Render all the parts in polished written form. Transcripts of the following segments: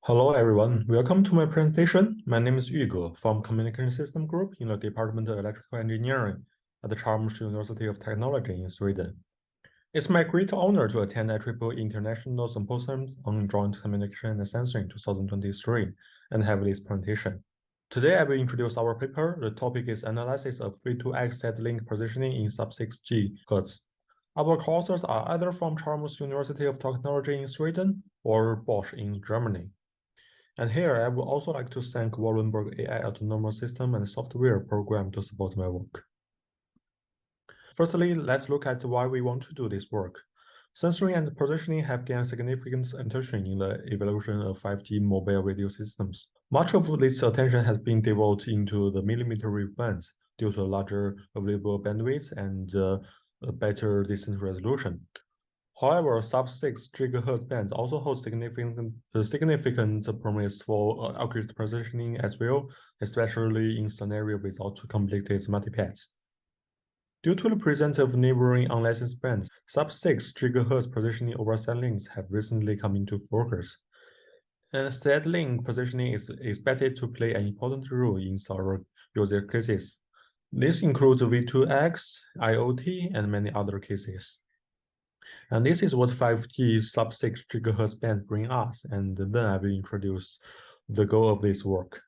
Hello everyone, welcome to my presentation. My name is Yuge from Communication System Group in the Department of Electrical Engineering at the Chalmers University of Technology in Sweden. It's my great honor to attend IEEE International Symposium on Joint Communication and Sensing in 2023 and have this presentation. Today I will introduce our paper. The topic is analysis of V2X Sidelink Positioning in sub-6 GHz. Our co-authors are either from Chalmers University of Technology in Sweden or Bosch in Germany. And here, I would also like to thank Wallenberg AI Autonomous System and Software Program to support my work. Firstly, let's look at why we want to do this work. Sensoring and positioning have gained significant attention in the evolution of 5G mobile radio systems. Much of this attention has been devoted into the millimeter wave bands due to larger available bandwidth and a better distance resolution. However, sub-6 GHz bands also hold significant promise for accurate positioning as well, especially in scenarios without completed multipaths. Due to the presence of neighboring unlicensed bands, sub-6 GHz positioning over sidelinks have recently come into focus. And sidelink positioning is expected to play an important role in several user cases. This includes V2X, IoT, and many other cases. And this is what 5G sub-6 GHz band bring us, and then I will introduce the goal of this work.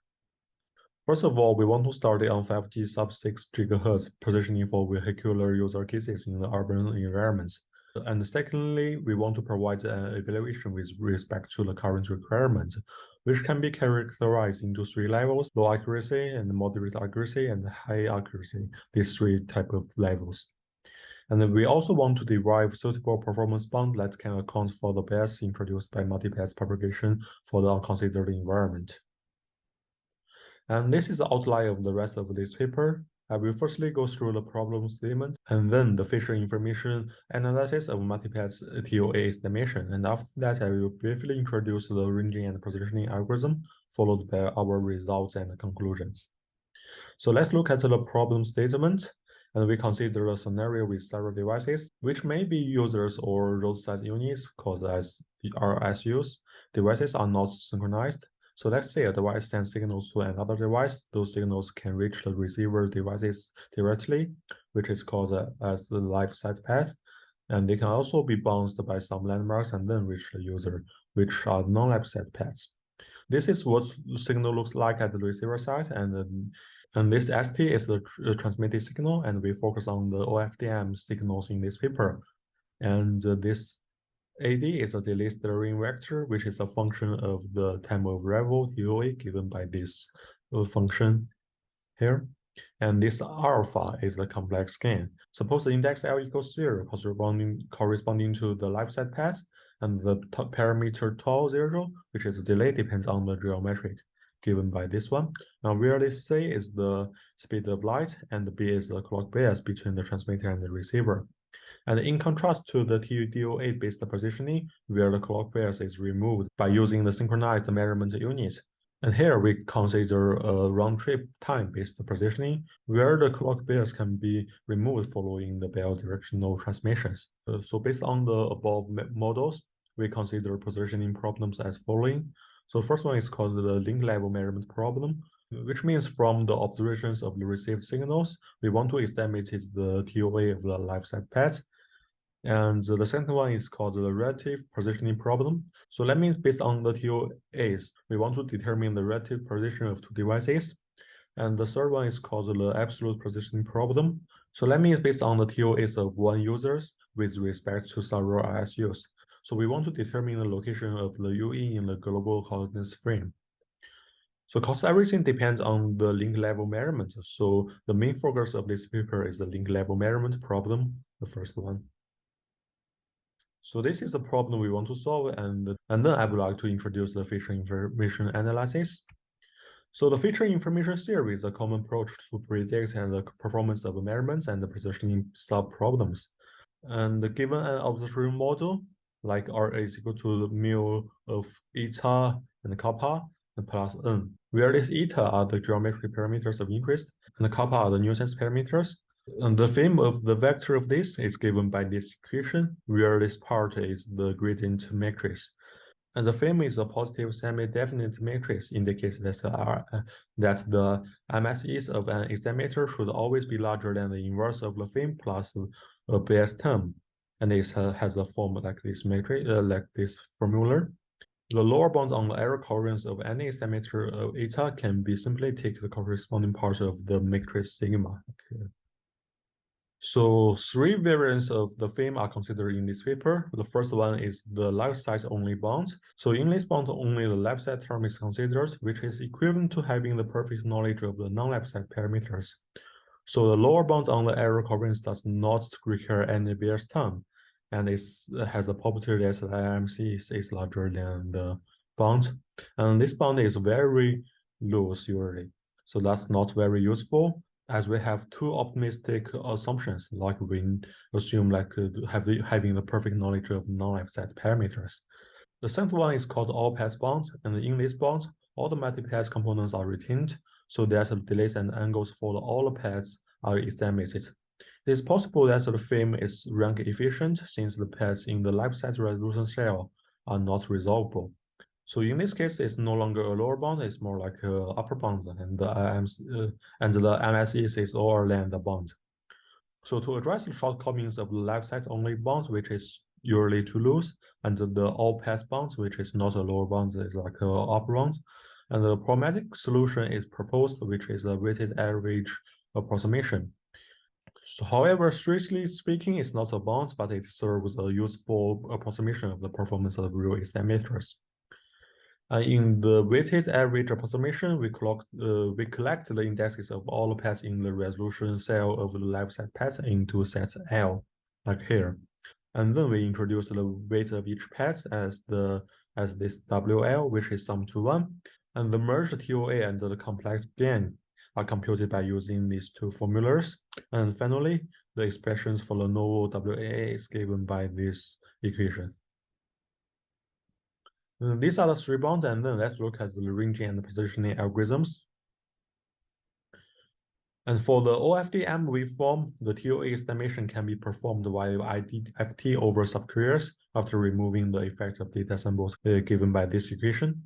First of all, we want to start on 5G sub-6 GHz positioning for vehicular user cases in the urban environments. And secondly, we want to provide an evaluation with respect to the current requirements, which can be characterized into three levels: low accuracy and moderate accuracy and high accuracy, these three types of levels. And then we also want to derive suitable performance bound that can account for the bias introduced by multipath propagation for the unconsidered environment. And this is the outline of the rest of this paper. I will firstly go through the problem statement and then the feature information analysis of multipath TOA estimation. And after that, I will briefly introduce the ranging and positioning algorithm, followed by our results and conclusions. So let's look at the problem statement. And we consider a scenario with several devices, which may be users or roadside units called as RSUs. Devices are not synchronized. So let's say a device sends signals to another device. Those signals can reach the receiver devices directly, which is called as the live side path. And they can also be bounced by some landmarks and then reach the user, which are non-live side paths. This is what the signal looks like at the receiver side, and this ST is the transmitted signal, and we focus on the OFDM signals in this paper. And this AD is a delay steering vector, which is a function of the time of arrival TOA given by this function here. And this alpha is the complex gain. Suppose the index L equals 0 corresponding to the live side path, and the parameter tau 0, which is the delay, depends on the geometric given by this one. Now, where this C is the speed of light, and B is the clock bias between the transmitter and the receiver. And in contrast to the TDO8-based positioning, where the clock bias is removed by using the synchronized measurement unit. And here we consider a round-trip time-based positioning, where the clock bias can be removed following the bidirectional transmissions. So based on the above models, we consider positioning problems as following. So the first one is called the link level measurement problem, which means from the observations of the received signals, we want to estimate the TOA of the live side path. And the second one is called the relative positioning problem. So that means based on the TOAs, we want to determine the relative position of two devices. And the third one is called the absolute positioning problem. So that means based on the TOAs of one users with respect to several RSUs. So we want to determine the location of the UE in the global coordinates frame. So because everything depends on the link level measurement. So the main focus of this paper is the link level measurement problem, the first one. So this is the problem we want to solve, and then I would like to introduce the feature information analysis. So the feature information theory is a common approach to predict the performance of measurements and the positioning sub-problems. And given an observation model, like R is equal to the mu of eta and kappa and plus n, where this eta are the geometric parameters of interest and the kappa are the nuisance parameters. And the theme of the vector of this is given by this equation, where this part is the gradient matrix. And the film is a positive semi-definite matrix, indicates that the MSEs of an estimator should always be larger than the inverse of the film plus a base term. And it has a form like this matrix, like this formula. The lower bound on the error covariance of any estimator of eta can be simply take the corresponding part of the matrix sigma. Okay. So 3 variants of the film are considered in this paper. The first one is the left side only bound. So in this bound, only the left side term is considered, which is equivalent to having the perfect knowledge of the non-left side parameters. So the lower bound on the error covariance does not require any Bayes term, and it has a property that the IMC is larger than the bound. And this bound is very loose usually. So that's not very useful, as we have 2 optimistic assumptions, like we assume like having the perfect knowledge of non-left side parameters. The second one is called all paths bound, and in this bound, all the multi-path components are retained, so that the delays and angles for all the paths are estimated. It is possible that the film is rank efficient since the paths in the left side resolution cell are not resolvable. So in this case, it's no longer a lower bound; it's more like a upper bound, and the MSE is lower than the bound. So to address the shortcomings of the left side only bound, which is usually too loose, and the all path bound, which is not a lower bound, is like a upper bound, and the pragmatic solution is proposed, which is a weighted average approximation. So, however, strictly speaking, it's not a bound, but it serves a useful approximation of the performance of real estimators. In the weighted average approximation, we collect the indexes of all the paths in the resolution cell of the left side path into set L, like here. And then we introduce the weight of each path as this WL, which is sum to 1. And the merged TOA and the complex gain are computed by using these 2 formulas. And finally, the expressions for the novel WAA is given by this equation. These are the 3 bounds, and then let's look at the ranging and positioning algorithms. And for the OFDM waveform, the TOA estimation can be performed via IDFT over subcarriers after removing the effect of data samples given by this equation.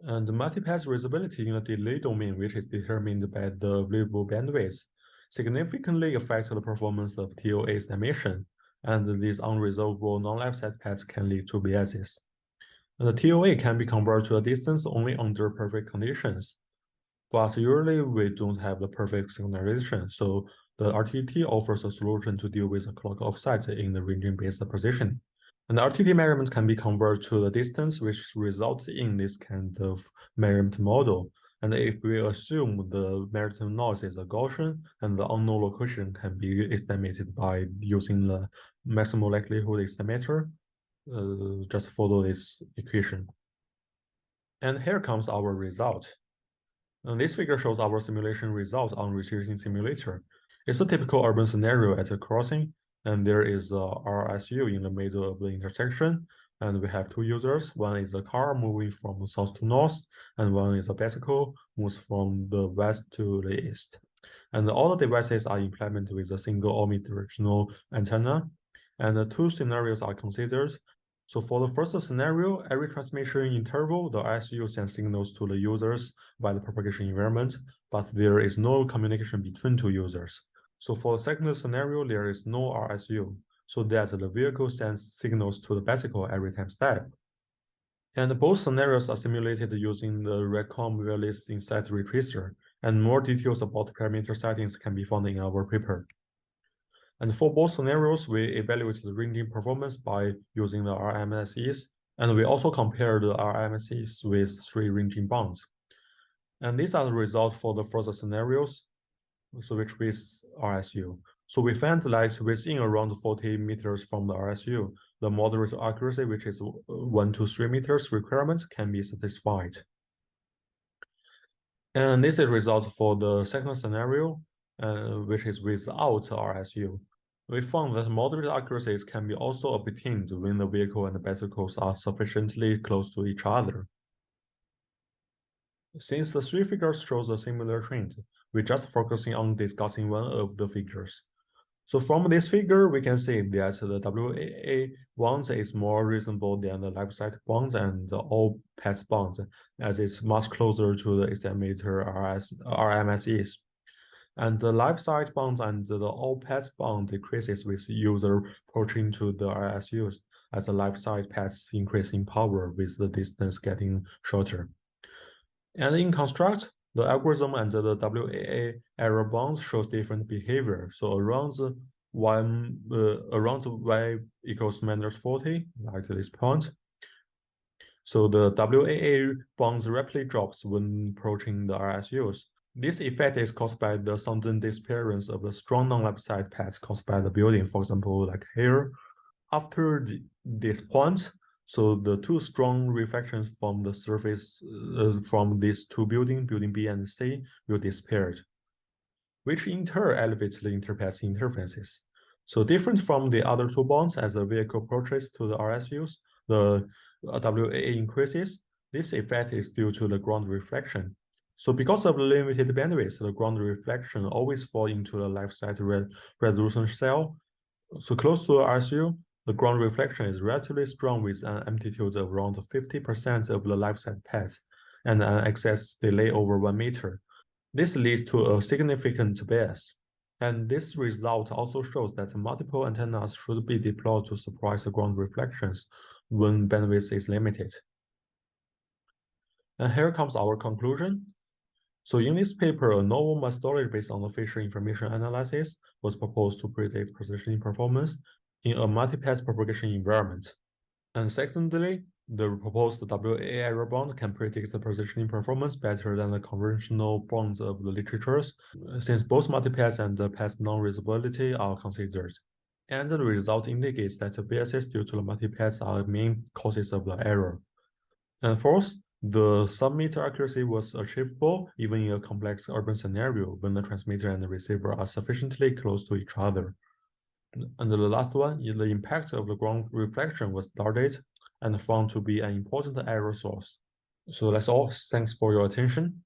And the multipath resolvability in the delay domain, which is determined by the available bandwidth, significantly affects the performance of TOA estimation, and these unresolvable non-left side paths can lead to biases. And the TOA can be converted to a distance only under perfect conditions, but usually we don't have the perfect synchronization, so the RTT offers a solution to deal with the clock offset in the ranging-based positioning. And the RTT measurements can be converted to the distance, which results in this kind of measurement model. And if we assume the measurement noise is a Gaussian, and the unknown location can be estimated by using the maximum likelihood estimator, just follow this equation. And here comes our result. And this figure shows our simulation result on researching simulator. It's a typical urban scenario at a crossing, and there is a RSU in the middle of the intersection, and we have 2 users. One is a car moving from south to north, and one is a bicycle moves from the west to the east. And all the devices are implemented with a single omnidirectional antenna, and the 2 scenarios are considered. So for the first scenario, every transmission interval, the RSU sends signals to the users by the propagation environment, but there is no communication between 2 users. So for the second scenario, there is no RSU, so that the vehicle sends signals to the bicycle every time step. And both scenarios are simulated using the Recom wireless insight retracer, and more details about parameter settings can be found in our paper. And for both scenarios, we evaluate the ranging performance by using the RMSEs, and we also compare the RMSEs with 3 ranging bounds. And these are the results for the first scenarios, so which with RSU. So we found that within around 40 meters from the RSU, the moderate accuracy, which is 1 to 3 meters requirement, can be satisfied. And this is the result for the second scenario, which is without RSU. We found that moderate accuracies can be also obtained when the vehicle and the bicycles are sufficiently close to each other. Since the 3 figures shows a similar trend, we're just focusing on discussing one of the figures. So from this figure, we can see that the WAA bonds is more reasonable than the life site bonds and the all path bonds, as it's much closer to the estimator RMSEs. And the life site bonds and the all path bond decreases with user approaching to the RSUs, as the life site paths increase in power with the distance getting shorter. And in construct, the algorithm and the WAA error bonds shows different behavior. So around y equals -40, like this point. So the WAA bonds rapidly drops when approaching the RSUs. This effect is caused by the sudden disappearance of the strong non-left side paths caused by the building, for example, like here. After this point, so the two strong reflections from the surface from these two building B and C, will disappear, which in turn elevates the interpath interferences. So different from the other two bonds, as the vehicle approaches to the RSUs, the WAA increases. This effect is due to the ground reflection. So because of limited bandwidth, the ground reflection always fall into the left side resolution cell. So close to the RSU, the ground reflection is relatively strong with an amplitude of around 50% of the left side path and an excess delay over 1 meter. This leads to a significant bias. And this result also shows that multiple antennas should be deployed to suppress the ground reflections when bandwidth is limited. And here comes our conclusion. So in this paper, a novel methodology based on the facial information analysis was proposed to predict positioning performance in a multipath propagation environment. And secondly, the proposed WAA error bond can predict the positioning performance better than the conventional bonds of the literatures, since both multipath and the path non-reusability are considered. And the result indicates that the biases due to the multipaths are main causes of the error. And fourth, the sub-meter accuracy was achievable even in a complex urban scenario when the transmitter and the receiver are sufficiently close to each other. And the last one, the impact of the ground reflection was studied and found to be an important error source. So that's all. Thanks for your attention.